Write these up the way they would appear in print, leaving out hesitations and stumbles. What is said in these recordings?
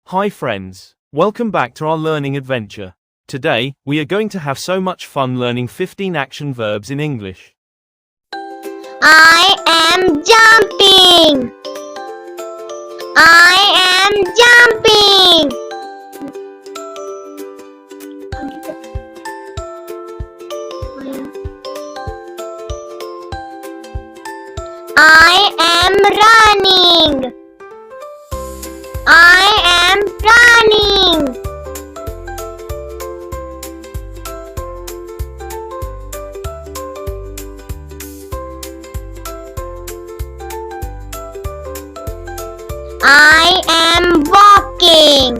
Hi friends, welcome back to our learning adventure. Today, we are going to have so much fun learning 15 action verbs in English. I am jumping. I am jumping. I am running. I am running. I am walking.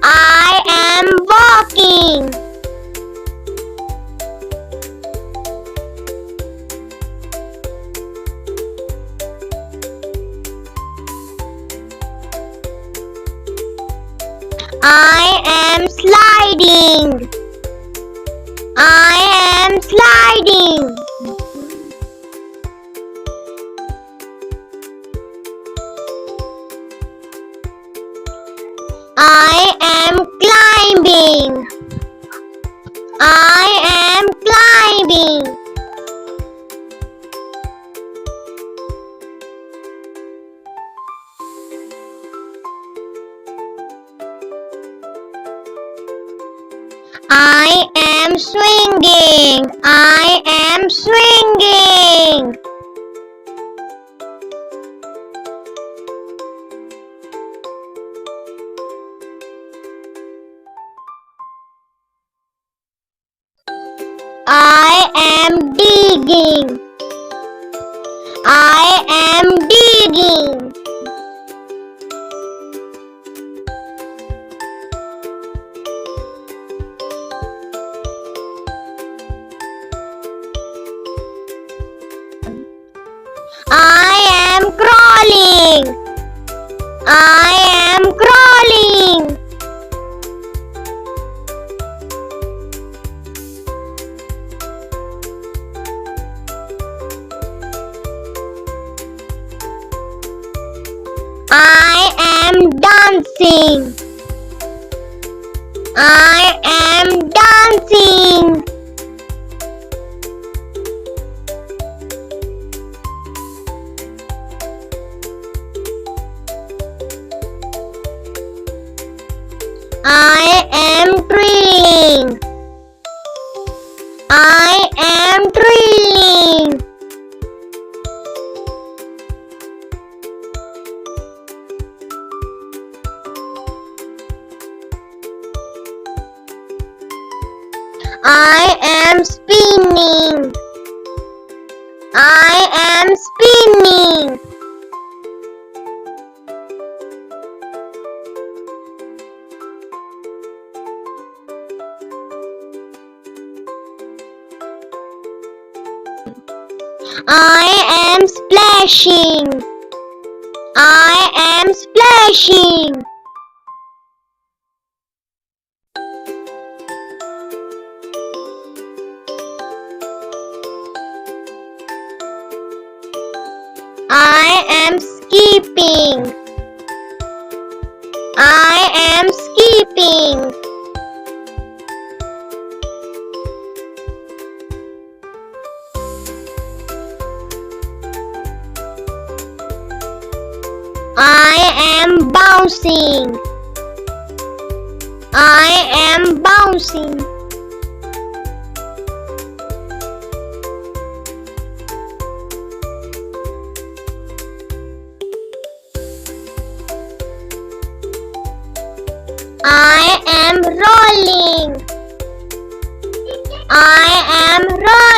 I am walking. I am sliding. I am sliding. I am climbing. I am climbing. I am swinging. I am swinging. I am digging. I am digging. I am crawling. I am crawling. I am dancing. I am dancing. I am drilling. I am drilling. I am spinning. I am spinning. I am splashing. I am splashing. I am skipping. I am skipping. I am bouncing. I am bouncing. I am rolling. I am rolling.